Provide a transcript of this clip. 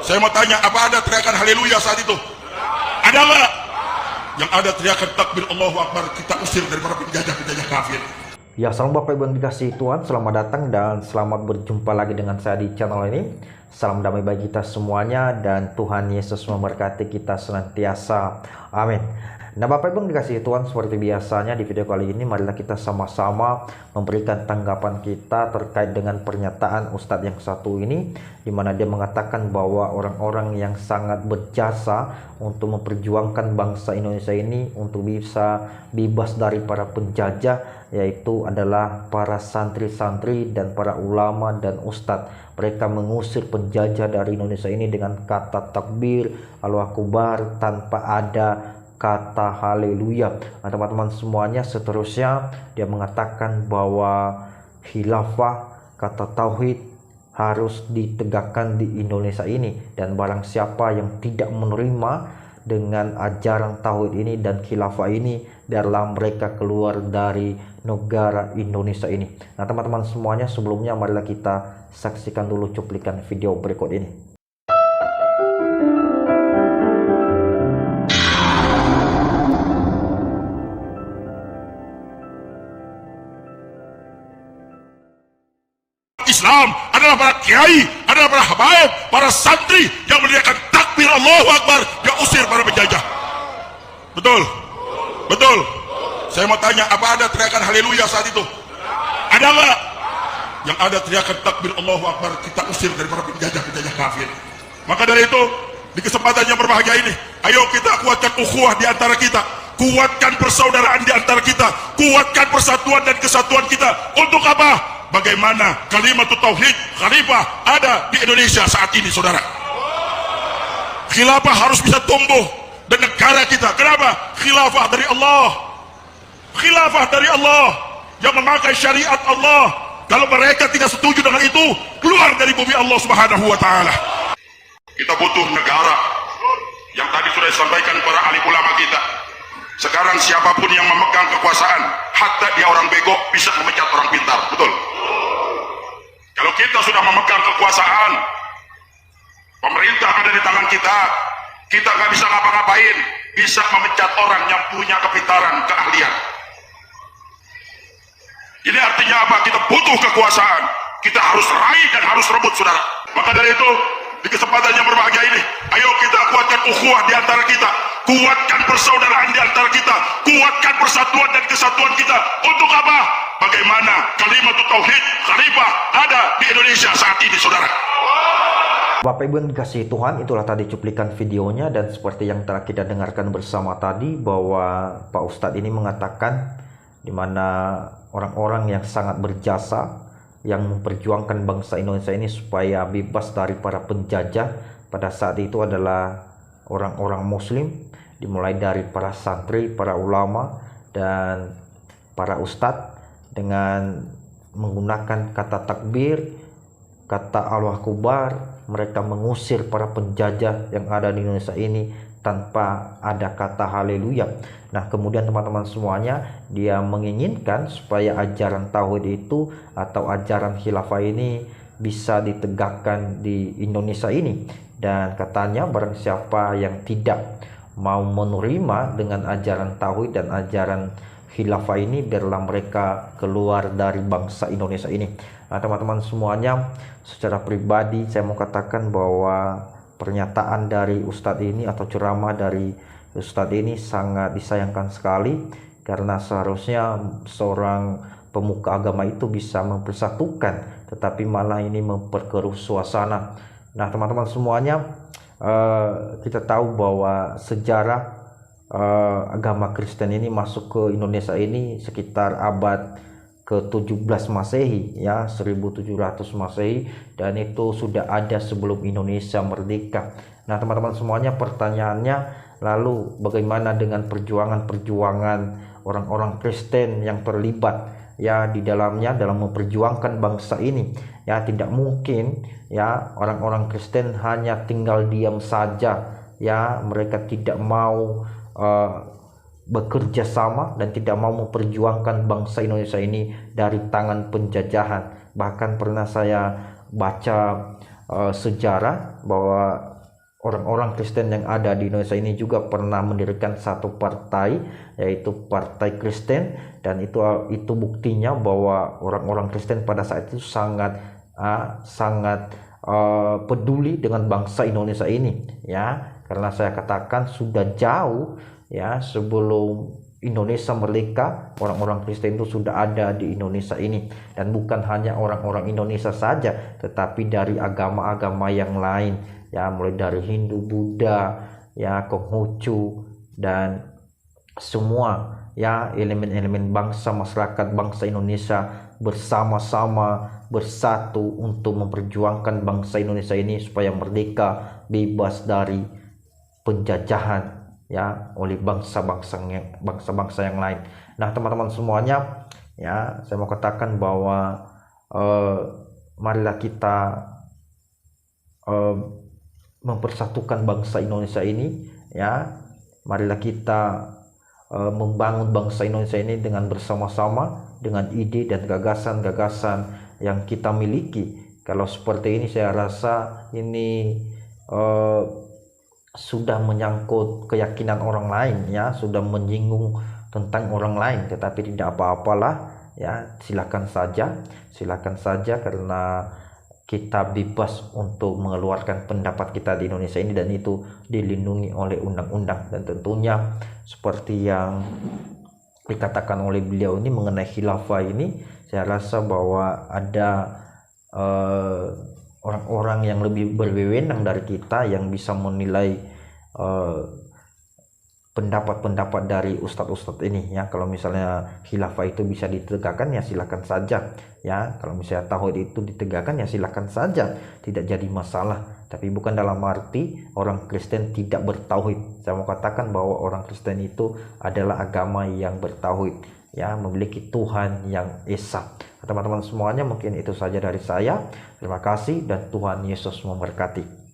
Saya mau tanya, apa ada teriakan haleluya saat itu? Ada nggak? Yang ada teriakan takbir Allahu Akbar, kita usir dari para penjajah-penjajah kafir. Ya, salam Bapak Ibu yang dikasihi Tuhan, selamat datang dan selamat berjumpa lagi dengan saya di channel ini. Salam damai bagi kita semuanya dan Tuhan Yesus memberkati kita senantiasa. Amin. Nah, Bapak Ibu yang dikasihi Tuhan, seperti biasanya di video kali ini marilah kita sama-sama memberikan tanggapan kita terkait dengan pernyataan Ustadz yang satu ini, di mana dia mengatakan bahwa orang-orang yang sangat berjasa untuk memperjuangkan bangsa Indonesia ini untuk bisa bebas dari para penjajah, yaitu adalah para santri-santri dan para ulama dan ustadz. Mereka mengusir penjajah dari Indonesia ini dengan kata takbir, Allahu Akbar, tanpa ada kata haleluya. Nah, teman-teman semuanya, seterusnya dia mengatakan bahwa khilafah, kata tauhid harus ditegakkan di Indonesia ini, dan barang siapa yang tidak menerima dengan ajaran tauhid ini dan khilafah ini, dalam mereka keluar dari negara Indonesia ini. Nah, teman-teman semuanya, sebelumnya marilah kita saksikan dulu cuplikan video berikut ini. Islam adalah para kiai, adalah para habaib, para santri yang meneriakkan takbir Allahu Akbar, yang usir para penjajah. Betul? Betul? Saya mau tanya, apa ada teriakan haleluya saat itu? Ada nggak? Yang ada teriakan takbir Allahu Akbar, kita usir dari para penjajah-penjajah kafir. Maka dari itu, di kesempatan yang berbahagia ini, ayo kita kuatkan ukhuwah di antara kita, kuatkan persaudaraan di antara kita, kuatkan persatuan dan kesatuan kita. Untuk apa? Bagaimana kalimat tauhid khalifah ada di Indonesia saat ini, saudara. Khilafah harus bisa tumbuh dan negara kita. Kenapa? Khilafah dari Allah. Khilafah dari Allah yang memakai syariat Allah. Kalau mereka tidak setuju dengan itu, keluar dari bumi Allah Subhanahu wa taala. Kita butuh negara yang tadi sudah disampaikan para alim ulama kita. Sekarang siapapun yang memegang kekuasaan, hatta dia orang bego, bisa memecat orang pintar. Betul? Kalau kita sudah memegang kekuasaan, pemerintah ada di tangan kita, kita nggak bisa ngapa-ngapain, bisa memecat orang yang punya kepintaran, keahlian. Ini artinya apa? Kita butuh kekuasaan, kita harus raih dan harus rebut, saudara. Maka dari itu, di kesempatan yang berbahagia ini, ayo kita kuatkan ukhuwah di antara kita, kuatkan persaudaraan di antara kita, kuatkan persatuan dan kesatuan kita. Untuk apa? Bagaimana kalimat tauhid khalifah ada di Indonesia saat ini, saudara. Bapak Ibu yang dikasihi Tuhan, itulah tadi cuplikan videonya, dan seperti yang telah kita dengarkan bersama tadi, bahwa Pak Ustadz ini mengatakan di mana orang-orang yang sangat berjasa yang memperjuangkan bangsa Indonesia ini supaya bebas dari para penjajah pada saat itu adalah orang-orang muslim, dimulai dari para santri, para ulama dan para ustadz, dengan menggunakan kata takbir, kata Allahu Akbar, mereka mengusir para penjajah yang ada di Indonesia ini tanpa ada kata haleluya. Nah, kemudian teman-teman semuanya, dia menginginkan supaya ajaran tauhid itu atau ajaran khilafah ini bisa ditegakkan di Indonesia ini, dan katanya barang siapa yang tidak mau menerima dengan ajaran tauhid dan ajaran khilafah ini, biarlah mereka keluar dari bangsa Indonesia ini. Nah, teman-teman semuanya, secara pribadi saya mau katakan bahwa pernyataan dari Ustadz ini atau ceramah dari Ustadz ini sangat disayangkan sekali, karena seharusnya seorang pemuka agama itu bisa mempersatukan, tetapi malah ini memperkeruh suasana. Nah, teman-teman semuanya, kita tahu bahwa sejarah agama Kristen ini masuk ke Indonesia ini sekitar abad ke-17 Masehi, ya, 1700 Masehi, dan itu sudah ada sebelum Indonesia merdeka. Nah, teman-teman semuanya, pertanyaannya, lalu bagaimana dengan perjuangan-perjuangan orang-orang Kristen yang terlibat ya di dalamnya dalam memperjuangkan bangsa ini? Ya, tidak mungkin ya orang-orang Kristen hanya tinggal diam saja, ya, mereka tidak mau bekerja sama dan tidak mau memperjuangkan bangsa Indonesia ini dari tangan penjajahan. Bahkan pernah saya baca sejarah bahwa orang-orang Kristen yang ada di Indonesia ini juga pernah mendirikan satu partai, yaitu Partai Kristen, dan itu buktinya bahwa orang-orang Kristen pada saat itu sangat peduli dengan bangsa Indonesia ini, ya, karena saya katakan sudah jauh, ya, sebelum Indonesia merdeka, orang-orang Kristen itu sudah ada di Indonesia ini, dan bukan hanya orang-orang Indonesia saja, tetapi dari agama-agama yang lain, ya, mulai dari Hindu, Buddha, ya, Konghucu, dan semua, ya, elemen-elemen bangsa, masyarakat bangsa Indonesia bersama-sama bersatu untuk memperjuangkan bangsa Indonesia ini supaya merdeka, bebas dari penjajahan, ya, oleh bangsa-bangsa yang lain. Nah, teman-teman semuanya, ya, saya mau katakan bahwa marilah kita mempersatukan bangsa Indonesia ini, ya, marilah kita membangun bangsa Indonesia ini dengan bersama-sama, dengan ide dan gagasan-gagasan yang kita miliki. Kalau seperti ini, saya rasa ini sudah menyangkut keyakinan orang lain, ya, sudah menyinggung tentang orang lain, tetapi tidak apa-apalah, ya, silakan saja karena kita bebas untuk mengeluarkan pendapat kita di Indonesia ini, dan itu dilindungi oleh undang-undang. Dan tentunya seperti yang dikatakan oleh beliau ini mengenai khilafah ini, saya rasa bahwa ada orang-orang yang lebih berwenang dari kita yang bisa menilai pendapat-pendapat dari ustadz-ustadz ini, ya. Kalau misalnya khilafah itu bisa ditegakkan, ya silakan saja, ya. Kalau misalnya tauhid itu ditegakkan, ya silakan saja, tidak jadi masalah. Tapi bukan dalam arti orang Kristen tidak bertauhid. Saya mau katakan bahwa orang Kristen itu adalah agama yang bertauhid, ya, memiliki Tuhan yang esa. Teman-teman semuanya, mungkin itu saja dari saya. Terima kasih dan Tuhan Yesus memberkati.